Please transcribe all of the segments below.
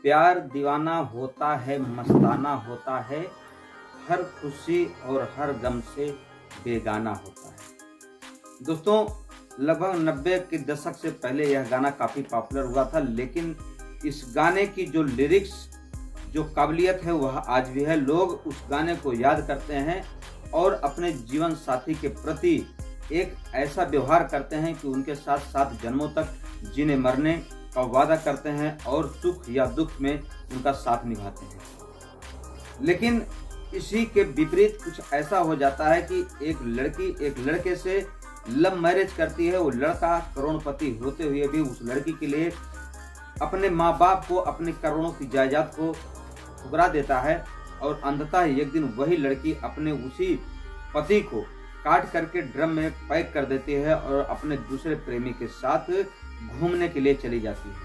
प्यार दीवाना होता है, मस्ताना होता है, हर खुशी और हर गम से बेगाना होता है। दोस्तों, लगभग 90 के दशक से पहले यह गाना काफ़ी पॉपुलर हुआ था, लेकिन इस गाने की जो लिरिक्स, जो काबिलियत है वह आज भी है। लोग उस गाने को याद करते हैं और अपने जीवन साथी के प्रति एक ऐसा व्यवहार करते हैं कि उनके साथ 7 जन्मों तक जीने मरने का वादा करते हैं और सुख या दुख में उनका साथ निभाते हैं। लेकिन इसी के विपरीत कुछ ऐसा हो जाता है कि एक लड़की एक लड़के से लव मैरिज करती है। वो लड़का करोड़पति होते हुए भी उस लड़की के लिए अपने माँ बाप को, अपने करोड़ों की जायदाद को ठुकरा देता है और अंततः एक दिन वही लड़की अपने उसी पति को काट करके ड्रम में पैक कर देती है और अपने दूसरे प्रेमी के साथ घूमने के लिए चली जाती है।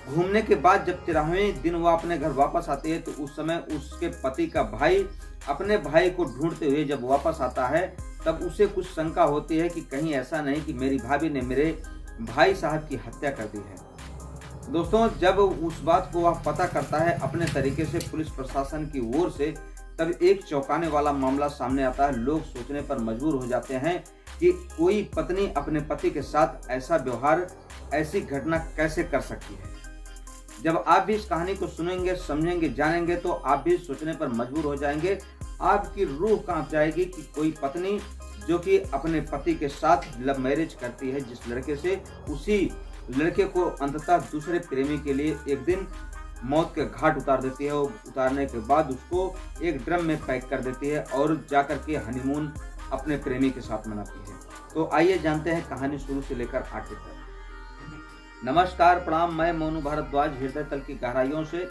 घूमने के बाद जब 13वें दिन वह अपने घर वापस आती है तो उस समय उसके पति का भाई अपने भाई को ढूंढते हुए जब वापस आता है तब उसे कुछ शंका होती है कि कहीं ऐसा नहीं कि मेरी भाभी ने मेरे भाई साहब की हत्या कर दी है। दोस्तों, जब उस बात को वह पता करता है अपने तरीके से पुलिस प्रशासन की ओर से, तब एक चौंकाने वाला मामला सामने आता है। लोग सोचने पर मजबूर हो जाते हैं कि कोई पत्नी अपने पति के साथ ऐसा व्यवहार, ऐसी घटना कैसे कर सकती है। जब आप भी इस कहानी को सुनेंगे, समझेंगे, जानेंगे तो आप भी सोचने पर मजबूर हो जाएंगे। आपकी रूह कांप जाएगी कि कोई पत्नी जो कि अपने पति के साथ लव मैरिज करती है जिस लड़के से, उसी लड़के को अंततः दूसरे प्रेमी के लिए एक दिन मौत के घाट उतार देती है। और उतारने के बाद उसको एक ड्रम में पैक कर देती है और जाकर के हनीमून अपने प्रेमी के साथ मनाती है। तो आइए जानते हैं कहानी शुरू से लेकर आखिर तक। नमस्कार, प्रणाम। मैं मोनू भारद्वाज हृदय तल की गहराइयों से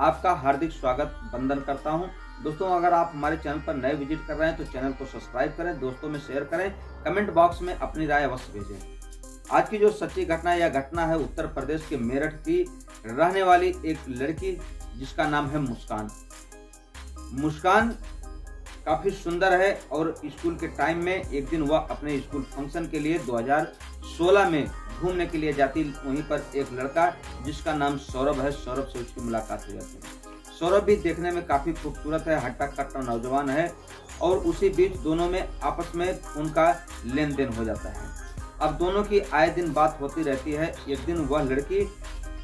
आपका हार्दिक स्वागत वंदन करता हूं। दोस्तों, अगर आप हमारे चैनल पर नए विजिट कर रहे हैं तो चैनल को सब्सक्राइब करें, दोस्तों में शेयर करें, कमेंट बॉक्स में अपनी राय अवश्य भेजें। आज की जो सच्ची घटना या घटना है उत्तर प्रदेश के मेरठ की रहने वाली एक लड़की जिसका नाम है मुस्कान। मुस्कान काफी सुंदर है और स्कूल के टाइम में एक दिन वह अपने स्कूल फंक्शन के लिए 2016 में घूमने के लिए जाती। वहीं पर एक लड़का जिसका नाम सौरभ है, सौरभ से उसकी मुलाकात हो जाती है। सौरभ भी देखने में काफी खूबसूरत है, हट्टा कट्टा नौजवान है और उसी बीच दोनों में आपस में फोन का लेन देन हो जाता है। अब दोनों की आए दिन बात होती रहती है। एक दिन वह लड़की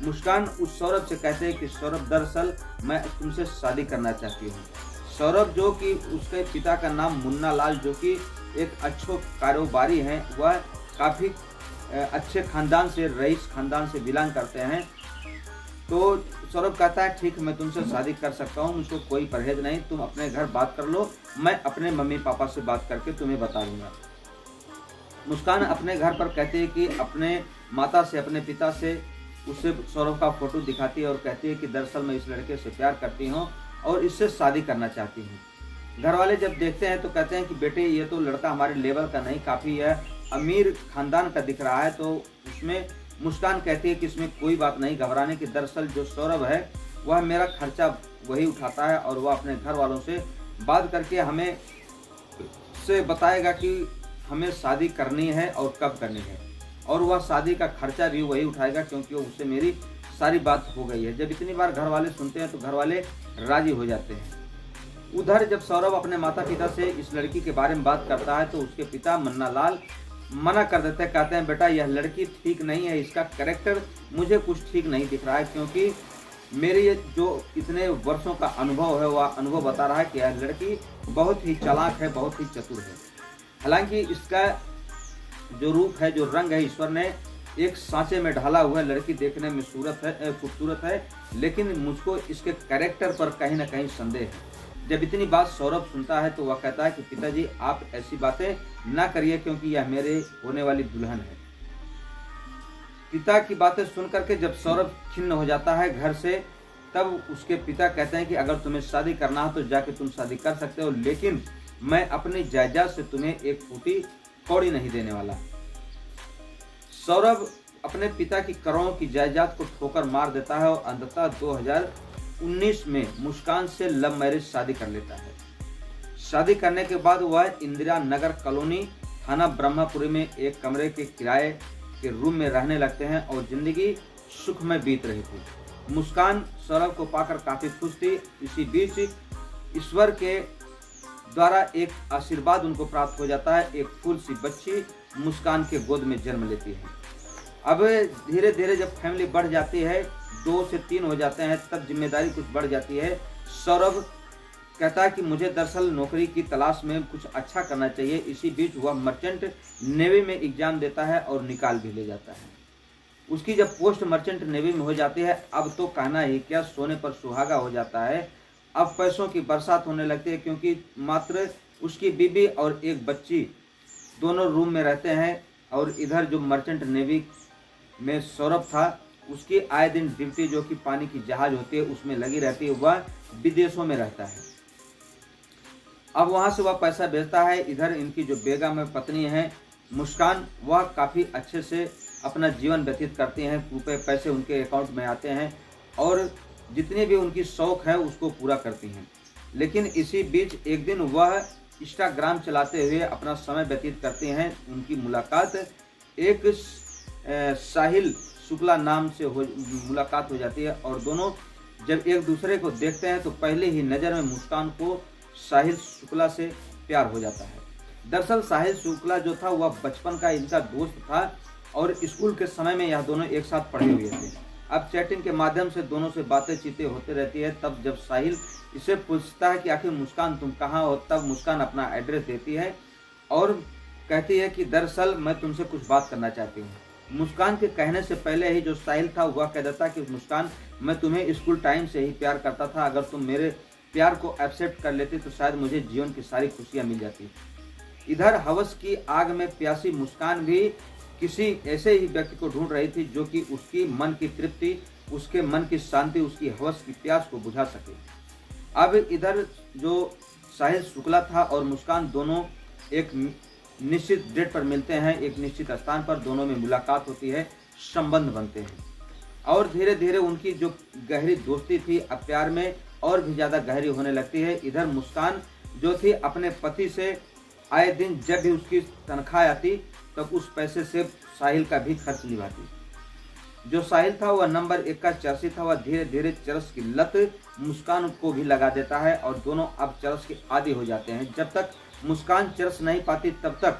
मुस्कान उस सौरभ से कहते हैं कि सौरभ, दरअसल मैं तुमसे शादी करना चाहती हूँ। सौरभ, जो कि उसके पिता का नाम मुन्ना लाल, जो कि एक अच्छे कारोबारी हैं, वह काफ़ी अच्छे खानदान से, रईस खानदान से बिलोंग करते हैं। तो सौरभ कहता है ठीक, मैं तुमसे शादी कर सकता हूँ, मुझको कोई परहेज नहीं, तुम अपने घर बात कर लो, मैं अपने मम्मी पापा से बात करके तुम्हें बता दूंगा। मुस्कान अपने घर पर कहती है कि अपने माता से, अपने पिता से उसे सौरभ का फोटो दिखाती है और कहती है कि दरअसल मैं इस लड़के से प्यार करती हूँ और इससे शादी करना चाहती हूँ। घर वाले जब देखते हैं तो कहते हैं कि बेटे, ये तो लड़का हमारे लेवल का नहीं, काफ़ी है अमीर खानदान का दिख रहा है। तो उसमें मुस्कान कहती है कि इसमें कोई बात नहीं घबराने की, दरअसल जो सौरभ है वह मेरा खर्चा वही उठाता है और वह अपने घर वालों से बात करके हमें से बताएगा कि हमें शादी करनी है और कब करनी है, और वह शादी का खर्चा भी वही उठाएगा क्योंकि उससे मेरी सारी बात हो गई है। जब इतनी बार घर वाले सुनते हैं तो घर वाले राजी हो जाते हैं। उधर जब सौरभ अपने माता पिता से इस लड़की के बारे में बात करता है तो उसके पिता मुन्ना लाल मना कर देते हैं। कहते हैं बेटा, यह लड़की ठीक नहीं है, इसका कैरेक्टर मुझे कुछ ठीक नहीं दिख रहा है, क्योंकि मेरी जो इतने वर्षों का अनुभव है वह अनुभव बता रहा है कि यह लड़की बहुत ही चालाक है, बहुत ही चतुर है। हालांकि इसका जो रूप है, जो रंग है, ईश्वर ने एक सांचे में ढाला हुआ है। लड़की देखने में खूबसूरत है, लेकिन मुझको इसके कैरेक्टर पर कहीं ना कहीं संदेह है। जब इतनी बात सौरभ सुनता है तो वह कहता है कि पिताजी, आप ऐसी बातें ना करिए क्योंकि यह मेरे होने वाली दुल्हन है। पिता की बातें सुन करके जब सौरभ खिन्न हो जाता है घर से, तब उसके पिता कहते हैं कि अगर तुम्हें शादी करना हो तो जाके तुम शादी कर सकते हो, लेकिन मैं अपनी जायदाद से तुम्हें एक फूटी कौड़ी नहीं देने वाला। सौरभ अपने पिता की करोड़ों की जायदाद को ठोकर मार देता है और अंततः 2019 में मुस्कान से लव मैरिज शादी कर लेता है। शादी करने के बाद वह इंदिरा नगर कॉलोनी थाना ब्रह्मपुरी में एक कमरे के किराए के रूम में रहने लगते हैं और जिंदगी सुख में बीत रही थी। मुस्कान सौरभ को पाकर काफी खुश थी। इसी बीच ईश्वर के द्वारा एक आशीर्वाद उनको प्राप्त हो जाता है। एक फूल सी बच्ची मुस्कान के गोद में जन्म लेती है। अब धीरे धीरे जब फैमिली बढ़ जाती है, 2 से 3 हो जाते हैं, तब जिम्मेदारी कुछ बढ़ जाती है। सौरभ कहता है कि मुझे दरअसल नौकरी की तलाश में कुछ अच्छा करना चाहिए। इसी बीच वह मर्चेंट नेवी में एग्जाम देता है और निकाल भी ले जाता है। उसकी जब पोस्ट मर्चेंट नेवी में हो जाती है, अब तो कहना ही क्या, सोने पर सुहागा हो जाता है। अब पैसों की बरसात होने लगती है, क्योंकि मात्र उसकी बीबी और एक बच्ची दोनों रूम में रहते हैं। और इधर जो मर्चेंट नेवी में सौरभ था, उसकी आए दिन ड्यूटी जो कि पानी की जहाज होती है उसमें लगी रहती है, वह विदेशों में रहता है। अब वहां से वह पैसा भेजता है। इधर इनकी जो बेगम में पत्नी है मुस्कान, वह काफ़ी अच्छे से अपना जीवन व्यतीत करती हैं। रुपये पैसे उनके अकाउंट में आते हैं और जितने भी उनकी शौक है उसको पूरा करती हैं। लेकिन इसी बीच एक दिन वह इंस्टाग्राम चलाते हुए अपना समय व्यतीत करते हैं। उनकी मुलाकात एक साहिल शुक्ला नाम से मुलाकात हो जाती है और दोनों जब एक दूसरे को देखते हैं तो पहले ही नज़र में मुस्कान को साहिल शुक्ला से प्यार हो जाता है। दरअसल साहिल शुक्ला जो था वह बचपन का इनका दोस्त था और स्कूल के समय में यह दोनों एक साथ पढ़े हुए थे। अब चैटिंग के माध्यम से दोनों से बातें चीतें होती रहती है। तब जब साहिल इसे पूछता है कि आखिर मुस्कान तुम कहाँ हो, तब मुस्कान अपना एड्रेस देती है और कहती है कि दरअसल मैं तुमसे कुछ बात करना चाहती हूँ। मुस्कान के कहने से पहले ही जो साहिल था वह कह देता कि मुस्कान, मैं तुम्हें स्कूल टाइम से ही प्यार करता था। अगर तुम मेरे प्यार को एक्सेप्ट कर लेती तो शायद मुझे जीवन की सारी खुशियाँ मिल जाती। इधर हवस की आग में प्यासी मुस्कान भी किसी ऐसे ही व्यक्ति को ढूंढ रही थी जो कि उसकी मन की तृप्ति, उसके मन की शांति, उसकी हवस की प्यास को बुझा सके। अब इधर जो साहिल शुक्ला था और मुस्कान दोनों एक निश्चित डेट पर मिलते हैं। एक निश्चित स्थान पर दोनों में मुलाकात होती है, संबंध बनते हैं और धीरे धीरे उनकी जो गहरी दोस्ती थी अब प्यार में और भी ज़्यादा गहरी होने लगती है। इधर मुस्कान जो थी अपने पति से आए दिन जब भी उसकी तनख्वाह आती तब उस पैसे से साहिल का भी खर्च निभाती। जो साहिल था वह नंबर 1 का चरसी था। वह धीरे धीरे चरस की लत मुस्कान को भी लगा देता है और दोनों अब चरस के आदी हो जाते हैं। जब तक मुस्कान चरस नहीं पाती तब तक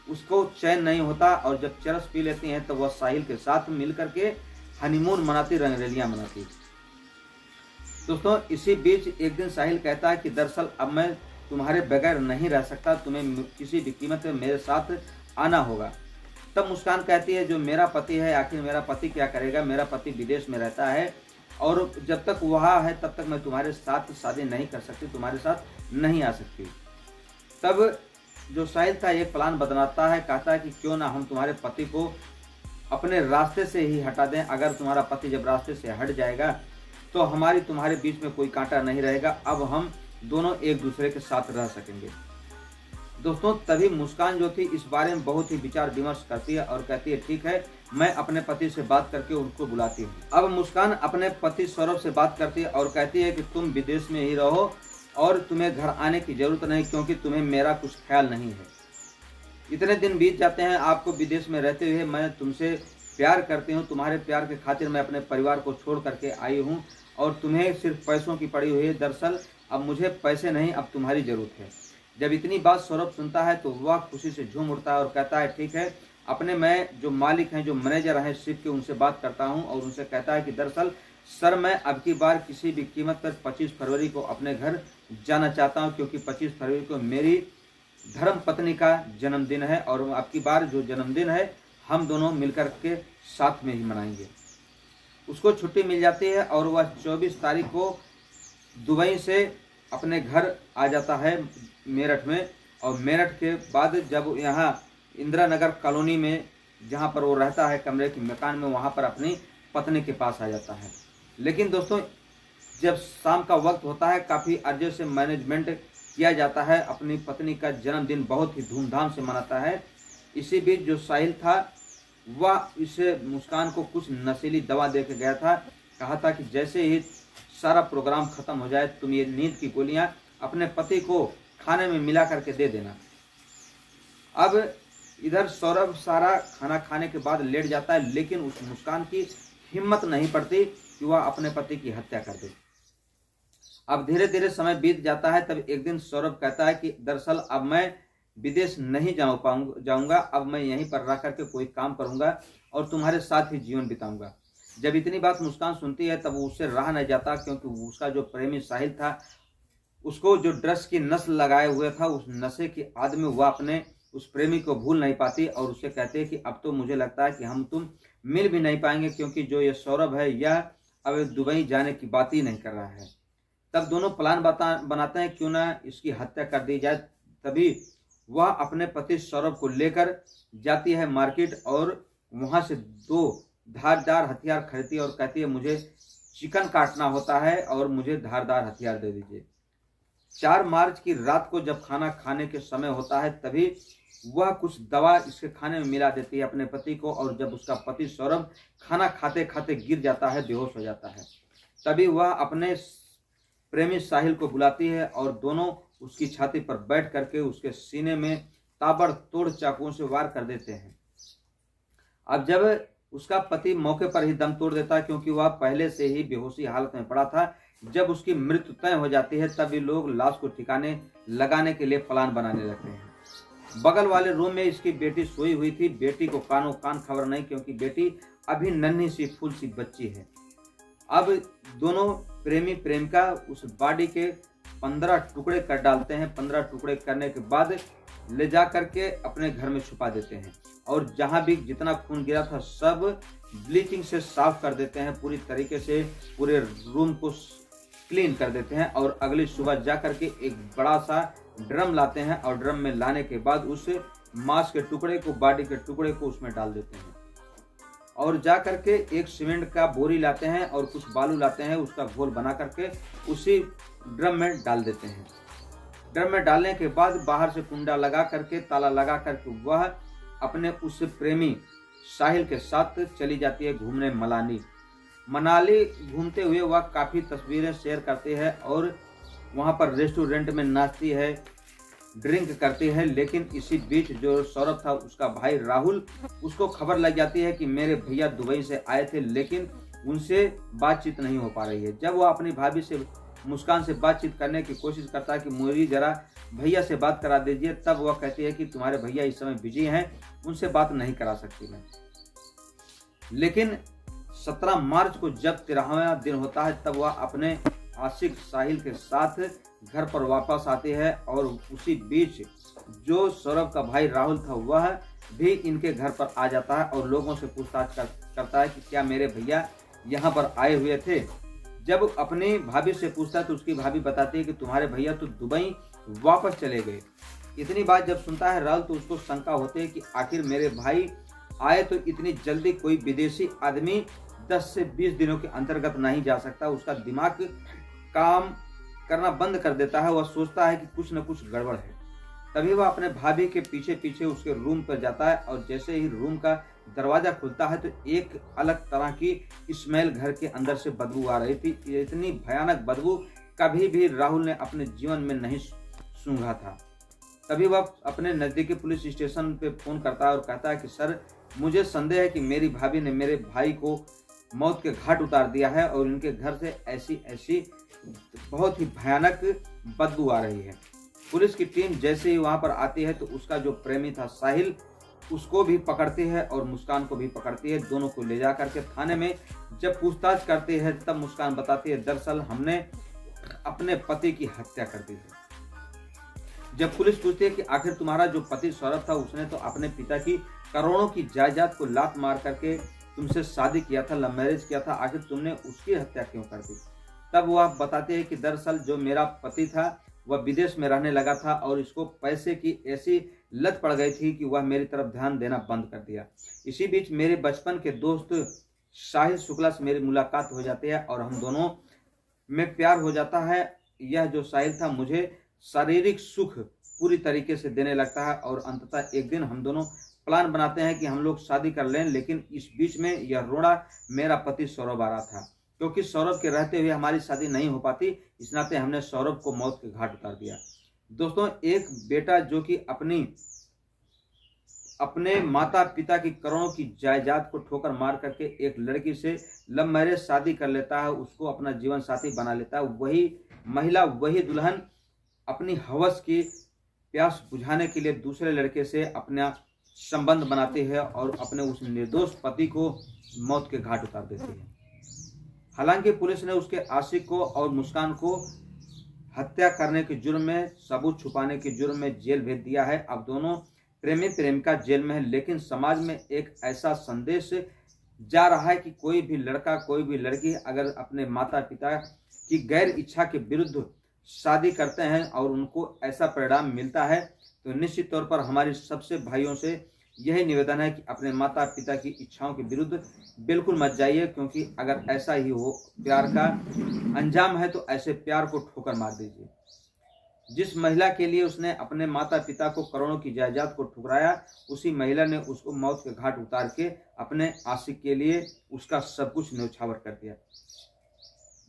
उसको चैन नहीं होता और जब चरस पी लेती हैं तो वह साहिल के साथ मिल करके हनीमून मनाती, रंगरेलियां मनाती। दोस्तों इसी बीच एक दिन साहिल कहता है कि दरअसल अब मैं तुम्हारे बगैर नहीं रह सकता, तुम्हें किसी भी कीमत में मेरे साथ आना होगा। तब मुस्कान कहती है जो मेरा पति है, आखिर मेरा पति क्या करेगा, मेरा पति विदेश में रहता है और जब तक वहाँ है तब तक मैं तुम्हारे साथ शादी नहीं कर सकती, तुम्हारे साथ नहीं आ सकती। तब जो साहिल था एक प्लान बनाता है, कहता है कि क्यों ना हम तुम्हारे पति को अपने रास्ते से ही हटा दें। अगर तुम्हारा पति जब रास्ते से हट जाएगा तो हमारी तुम्हारे बीच में कोई कांटा नहीं रहेगा। अब हम दोनों एक दूसरे के साथ रह सकेंगे। दोस्तों तभी मुस्कान जो थी इस बारे में बहुत ही विचार विमर्श करती है और कहती है ठीक है, मैं अपने पति से बात करके उनको बुलाती हूँ। अब मुस्कान अपने पति सौरभ से बात करती है और कहती है कि तुम विदेश में ही रहो और तुम्हें घर आने की जरूरत नहीं, क्योंकि तुम्हें मेरा कुछ ख्याल नहीं है। इतने दिन बीत जाते हैं आपको विदेश में रहते हुए, मैं तुमसे प्यार करती हूँ, तुम्हारे प्यार के खातिर मैं अपने परिवार को छोड़ करके आई हूँ और तुम्हें सिर्फ पैसों की पड़ी हुई है। दरअसल अब मुझे पैसे नहीं, अब तुम्हारी जरूरत है। जब इतनी बात सौरभ सुनता है तो वह खुशी से झूम उठता है और कहता है ठीक है, अपने मैं जो मालिक हैं, जो मैनेजर हैं शिप के, उनसे बात करता हूं और उनसे कहता है कि दरअसल सर मैं अब की बार किसी भी कीमत पर 25 फरवरी को अपने घर जाना चाहता हूं, क्योंकि 25 फरवरी को मेरी धर्म पत्नी का जन्मदिन है और अब की बार जो जन्मदिन है हम दोनों मिलकर के साथ में ही मनाएंगे। उसको छुट्टी मिल जाती है और वह 24 तारीख को दुबई से अपने घर आ जाता है मेरठ में। और मेरठ के बाद जब यहाँ इंदिरा नगर कॉलोनी में जहाँ पर वो रहता है कमरे के मकान में, वहाँ पर अपनी पत्नी के पास आ जाता है। लेकिन दोस्तों जब शाम का वक्त होता है काफ़ी अर्जे से मैनेजमेंट किया जाता है, अपनी पत्नी का जन्मदिन बहुत ही धूमधाम से मनाता है। इसी बीच जो साहिल था वह इसे मुस्कान को कुछ नशीली दवा दे के गया था। कहा था कि जैसे ही सारा प्रोग्राम खत्म हो जाए तुम ये नींद की गोलियां अपने पति को खाने में मिला करके दे देना। अब इधर सौरभ सारा खाना खाने के बाद लेट जाता है, लेकिन उस मुस्कान की हिम्मत नहीं पड़ती कि वह अपने पति की हत्या कर दे। अब धीरे धीरे समय बीत जाता है। तब एक दिन सौरभ कहता है कि दरअसल अब मैं विदेश नहीं जाऊंगा, अब मैं यहीं पर रह करके कोई काम करूंगा और तुम्हारे साथ ही जीवन बिताऊंगा। जब इतनी बात मुस्कान सुनती है तब उससे रहा नहीं जाता, क्योंकि उसका जो प्रेमी साहिल था उसको जो ड्रग्स की नशा लगाए हुए था, उस नशे की आद में वह अपने उस प्रेमी को भूल नहीं पाती और उसे कहते हैं कि अब तो मुझे लगता है कि हम तुम मिल भी नहीं पाएंगे, क्योंकि जो ये सौरभ है यह अब दुबई जाने की बात ही नहीं कर रहा है। तब दोनों प्लान बनाते हैं क्यों ना इसकी हत्या कर दी जाए। तभी वह अपने पति सौरभ को लेकर जाती है मार्केट और वहां से 2 धारदार हथियार खरीदती है और कहती है मुझे चिकन काटना होता है और मुझे धारदार हथियार दे दीजिए। 4 मार्च की रात को जब खाना खाने के समय होता है तभी वह कुछ दवा इसके खाने में मिला देती है अपने पति को, और जब उसका पति सौरभ खाना खाते खाते गिर जाता है, बेहोश हो जाता है, तभी वह अपने प्रेमी साहिल को बुलाती है और दोनों उसकी छाती पर बैठ करके उसके सीने में ताबड़तोड़ चाकुओं से वार कर देते हैं। अब जब उसका पति मौके पर ही दम तोड़ देता है, क्योंकि वह पहले से ही बेहोशी हालत में पड़ा था, जब उसकी मृत्यु तय हो जाती है तभी लोग लाश को ठिकाने लगाने के लिए प्लान बनाने लगते हैं। बगल वाले रूम में इसकी बेटी सोई हुई थी। बेटी को कानों कान खबर नहीं, क्योंकि बेटी अभी नन्ही सी फूल सी बच्ची है। अब दोनों प्रेमी प्रेमिका उस बॉडी के 15 टुकड़े कर डालते हैं। 15 टुकड़े करने के बाद ले जा करके अपने घर में छुपा देते हैं और जहां भी जितना खून गिरा था सब ब्लीचिंग से साफ कर देते हैं, पूरी तरीके से पूरे रूम को क्लीन कर देते हैं। और अगली सुबह जा करके एक बड़ा सा ड्रम लाते हैं और ड्रम में लाने के बाद उस मांस के टुकड़े को, बॉडी के टुकड़े को उसमें डाल देते हैं और जा करके एक सीमेंट का बोरी लाते हैं और कुछ बालू लाते हैं, उसका घोल बना करके उसी ड्रम में डाल देते हैं। ड्रम में डालने के बाद बाहर से कुंडा लगा करके, ताला लगा करके वह अपने उस प्रेमी साहिल के साथ चली जाती है घूमने मनाली। घूमते हुए वह काफ़ी तस्वीरें शेयर करती है और वहाँ पर रेस्टोरेंट में नाचती है, ड्रिंक करती है। लेकिन इसी बीच जो सौरभ था उसका भाई राहुल, उसको खबर लग जाती है कि मेरे भैया दुबई से आए थे लेकिन उनसे बातचीत नहीं हो पा रही है। जब वह अपनी भाभी से मुस्कान से बातचीत करने की कोशिश करता है कि मुझे जरा भैया से बात करा दीजिए, तब वह कहती है कि तुम्हारे भैया इस समय बिजी हैं, उनसे बात नहीं करा सकती मैं। लेकिन 17 मार्च को जब 13वां दिन होता है तब वह अपने आशिक साहिल के साथ घर पर वापस आती है और उसी बीच जो सौरभ का भाई राहुल था वह भी इनके घर पर आ जाता है और लोगों से पूछताछ करता है कि क्या मेरे भैया यहाँ पर आए हुए थे। जब अपनी भाभी से पूछता है तो उसकी भाभी बताती है कि तुम्हारे भैया तो दुबई वापस चले गए। इतनी बात जब सुनता है राहुल तो उसको शंका होती है कि आखिर मेरे भाई आए तो इतनी जल्दी कोई विदेशी आदमी 10 से 20 दिनों के अंतर्गत नहीं जा सकता। उसका दिमाग काम करना बंद कर देता है। वह सोचता है कि कुछ न कुछ गड़बड़ है। तभी वह अपने भाभी के पीछे पीछे उसके रूम पर जाता है और जैसे ही रूम का दरवाजा खुलता है तो एक अलग तरह की स्मेल घर के अंदर से बदबू आ रही थी। इतनी भयानक बदबू कभी भी राहुल ने अपने जीवन में नहीं सूंघा था। तभी वह अपने नज़दीकी पुलिस स्टेशन पे फोन करता है और कहता है कि सर, मुझे संदेह है कि मेरी भाभी ने मेरे भाई को मौत के घाट उतार दिया है और इनके घर से ऐसी बहुत ही भयानक बदबू आ रही है। पुलिस की टीम जैसे ही वहां पर आती है तो उसका जो प्रेमी था साहिल, उसको भी पकड़ती है और मुस्कान को भी पकड़ती है। दोनों को ले जा करके थाने में जब पूछताछ करती है तब मुस्कान बताती है दरअसल हमने अपने पति की हत्या कर दी है। जब पुलिस पूछती है कि आखिर तुम्हारा जो पति सौरभ था उसने तो अपने पिता की करोड़ों की जायदाद को लात मार करके तुमसे शादी किया था, लव मैरिज किया था, आखिर तुमने उसकी हत्या क्यों कर दी। तब वह बताते हैं कि दरअसल जो मेरा पति था वह विदेश में रहने लगा था और इसको पैसे की ऐसी लत पड़ गई थी कि वह मेरी तरफ ध्यान देना बंद कर दिया। इसी बीच मेरे बचपन के दोस्त साहिल शुक्ला से मेरी मुलाकात हो जाती है और हम दोनों में प्यार हो जाता है। यह जो साहिल था मुझे शारीरिक सुख पूरी तरीके से देने लगता है और अंततः एक दिन हम दोनों प्लान बनाते हैं कि हम लोग शादी कर लें। लेकिन इस बीच में यह रोड़ा मेरा पति सौरभ आ रहा था, क्योंकि सौरभ के रहते हुए हमारी शादी नहीं हो पाती, इस नाते हमने सौरभ को मौत के घाट उतार दिया। दोस्तों, एक बेटा जो कि अपने माता पिता की करोड़ों की जायदाद को ठोकर मार करके एक लड़की से लव मैरिज शादी कर लेता है, उसको अपना जीवन साथी बना लेता है, वही महिला, वही दुल्हन अपनी हवस की प्यास बुझाने के लिए दूसरे लड़के से अपना संबंध बनाती है और अपने उस निर्दोष पति को मौत के घाट उतार देती है। हालांकि पुलिस ने उसके आशिक को और मुस्कान को हत्या करने के जुर्म में, सबूत छुपाने के जुर्म में जेल भेज दिया है। अब दोनों प्रेमी प्रेमिका जेल में है, लेकिन समाज में एक ऐसा संदेश जा रहा है कि कोई भी लड़का, कोई भी लड़की अगर अपने माता पिता की गैर इच्छा के विरुद्ध शादी करते हैं और उनको ऐसा परिणाम मिलता है, तो निश्चित तौर पर हमारी सबसे भाइयों से यही निवेदन है कि अपने माता पिता की इच्छाओं के विरुद्ध बिल्कुल मत जाइए, क्योंकि अगर ऐसा ही हो प्यार का अंजाम है तो ऐसे प्यार को ठोकर मार दीजिए। जिस महिला के लिए उसने अपने माता पिता को करोड़ों की जायदाद को ठुकराया, उसी महिला ने उसको मौत के घाट उतार के अपने आशिक के लिए उसका सब कुछ न्यौछावर कर दिया।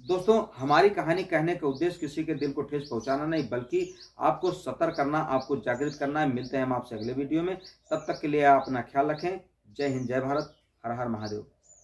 दोस्तों, हमारी कहानी कहने का उद्देश्य किसी के दिल को ठेस पहुंचाना नहीं, बल्कि आपको सतर्क करना, आपको जागृत करना है। मिलते हैं हम आपसे अगले वीडियो में, तब तक के लिए आप अपना ख्याल रखें। जय हिंद, जय भारत, हर हर महादेव।